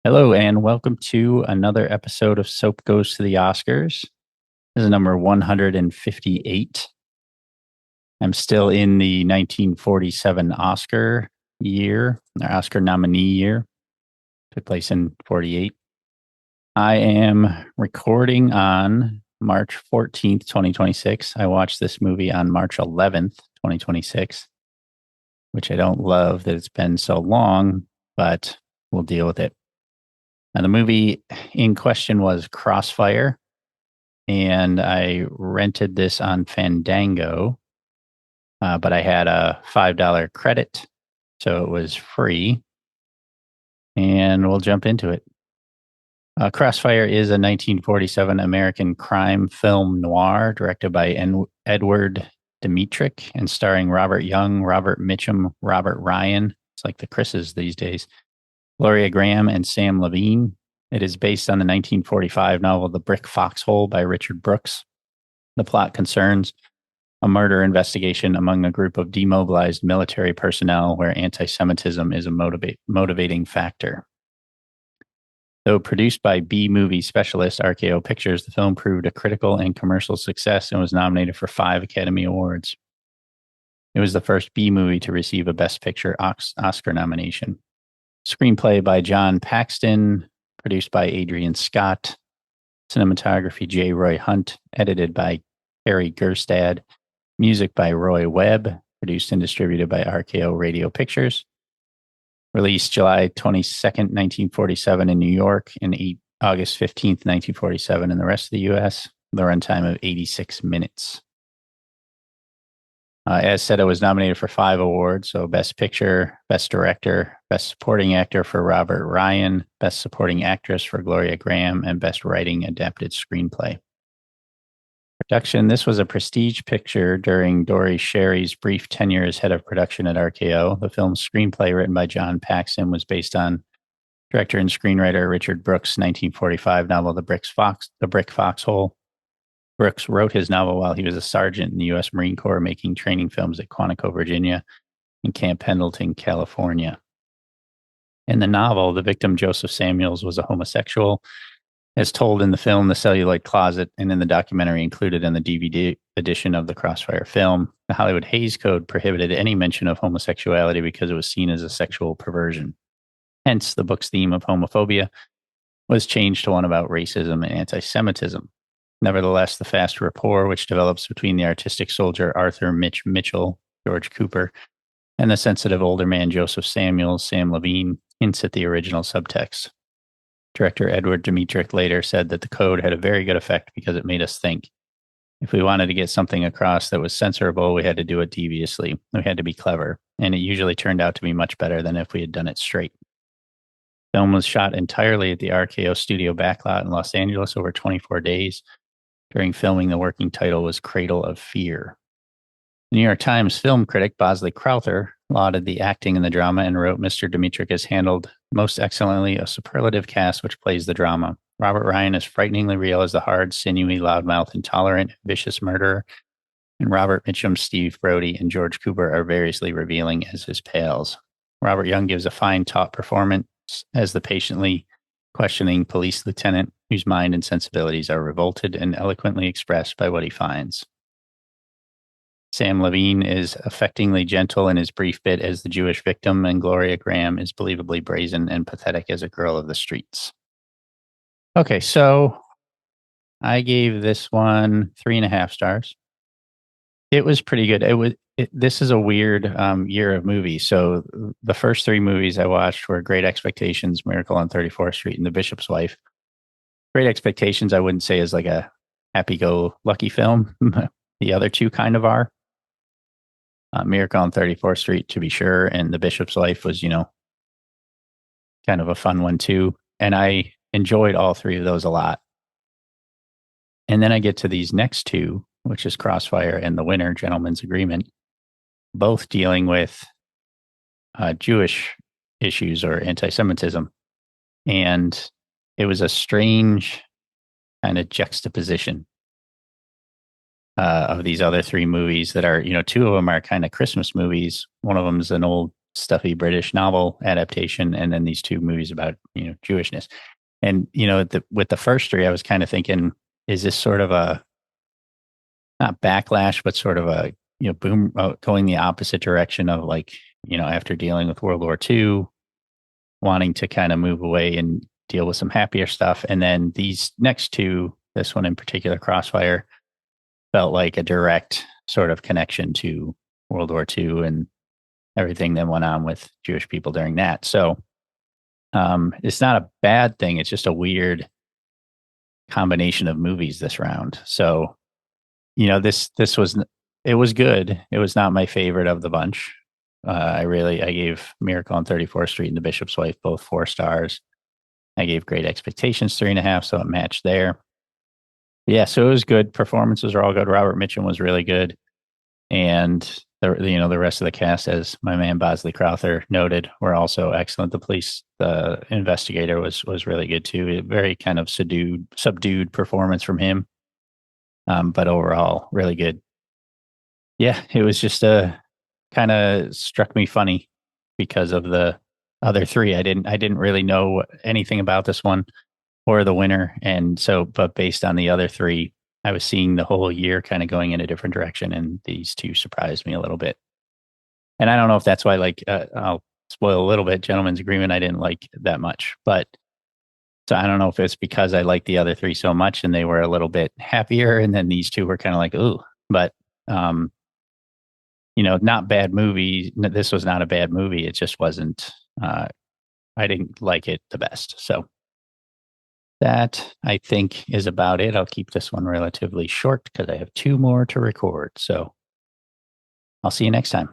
Hello, and welcome to another episode of Soap Goes to the Oscars. This is number 158. I'm still in the 1947 Oscar year, or Oscar nominee year. Took place in 48. I am recording on March 14th, 2026. I watched this movie on March 11th, 2026, which I don't love that it's been so long, but we'll deal with it. Now, the movie in question was Crossfire, and I rented this on Fandango, but I had a $5 credit, so it was free. And we'll jump into it. Crossfire is a 1947 American crime film noir directed by Edward Dmytryk and starring Robert Young, Robert Mitchum, Robert Ryan. It's like the Chris's these days. Gloria Grahame and Sam Levine. It is based on the 1945 novel The Brick Foxhole by Richard Brooks. The plot concerns a murder investigation among a group of demobilized military personnel where anti-Semitism is a motivating factor. Though produced by B-movie specialist RKO Pictures, the film proved a critical and commercial success and was nominated for 5 Academy Awards. It was the first B-movie to receive a Best Picture Oscar nomination. Screenplay by John Paxton, produced by Adrian Scott, cinematography J. Roy Hunt, edited by Harry Gerstad, music by Roy Webb, produced and distributed by RKO Radio Pictures. Released July 22nd, 1947 in New York and August 15th, 1947 in the rest of the U.S. The runtime of 86 minutes. As said, it was nominated for 5 awards. So Best Picture, Best Director, Best Supporting Actor for Robert Ryan, Best Supporting Actress for Gloria Grahame, and Best Writing Adapted Screenplay. Production. This was a prestige picture during Dory Sherry's brief tenure as head of production at RKO. The film's screenplay, written by John Paxton, was based on director and screenwriter Richard Brooks' 1945 novel The Brick Foxhole. Brooks wrote his novel while he was a sergeant in the U.S. Marine Corps, making training films at Quantico, Virginia, and Camp Pendleton, California. In the novel, the victim, Joseph Samuels, was a homosexual, as told in the film The Celluloid Closet, and in the documentary included in the DVD edition of the Crossfire film. The Hollywood Hays Code prohibited any mention of homosexuality because it was seen as a sexual perversion. Hence, the book's theme of homophobia was changed to one about racism and anti-Semitism. Nevertheless, the fast rapport which develops between the artistic soldier Arthur Mitch Mitchell, George Cooper, and the sensitive older man Joseph Samuels, Sam Levine, hints at the original subtext. Director Edward Dmytryk later said that the code had a very good effect because it made us think. If we wanted to get something across that was censorable, we had to do it deviously. We had to be clever, and it usually turned out to be much better than if we had done it straight. The film was shot entirely at the RKO studio backlot in Los Angeles over 24 days. During filming, the working title was Cradle of Fear. The New York Times film critic Bosley Crowther lauded the acting in the drama and wrote, Mr. Dmytryk has handled most excellently a superlative cast which plays the drama. Robert Ryan is frighteningly real as the hard, sinewy, loudmouth, intolerant, vicious murderer, and Robert Mitchum, Steve Brody, and George Cooper are variously revealing as his pals. Robert Young gives a fine, taut performance as the patiently questioning police lieutenant whose mind and sensibilities are revolted and eloquently expressed by what he finds. Sam Levine is affectingly gentle in his brief bit as the Jewish victim, and Gloria Grahame is believably brazen and pathetic as a girl of the streets. Okay, so I gave this one 3.5 stars. It was pretty good. This is a weird year of movies. So the first 3 movies I watched were Great Expectations, Miracle on 34th Street, and The Bishop's Wife. Great Expectations, I wouldn't say is like a happy-go-lucky film. The other 2 kind of are. Miracle on 34th Street, to be sure, and The Bishop's Wife was, kind of a fun one too. And I enjoyed all 3 of those a lot. And then I get to these next 2, which is Crossfire and The Winner, Gentleman's Agreement, both dealing with Jewish issues or anti-Semitism. And it was a strange kind of juxtaposition of these other 3 movies that are, 2 of them are kind of Christmas movies. One of them is an old stuffy British novel adaptation, and then these two movies about Jewishness. And with the first three, I was kind of thinking, is this sort of a not backlash, but sort of a boom going the opposite direction of like after dealing with World War II, wanting to kind of move away and deal with some happier stuff, and then these next two, this one in particular, Crossfire, felt like a direct sort of connection to World War II and everything that went on with Jewish people during that. So it's not a bad thing. It's just a weird combination of movies this round. So, this was, it was good. It was not my favorite of the bunch. I gave Miracle on 34th Street and The Bishop's Wife both 4 stars. I gave Great Expectations 3.5, so it matched there. Yeah, so it was good. Performances are all good. Robert Mitchum was really good, and the rest of the cast, as my man Bosley Crowther noted, were also excellent. The investigator was really good too. A very kind of subdued performance from him, but overall really good. Yeah, it was just a kind of struck me funny because of the other three. I didn't really know anything about this one or the winner, and so but based on the other three, I was seeing the whole year kind of going in a different direction, and these two surprised me a little bit. And I don't know if that's why, like, I'll spoil a little bit. Gentleman's Agreement, I didn't like that much, but so I don't know if it's because I liked the other three so much and they were a little bit happier, and then these two were kind of like, ooh, but um, not bad movie. This was not a bad movie. It just wasn't. I didn't like it the best. So that, I think, is about it. I'll keep this one relatively short because I have two more to record. So I'll see you next time.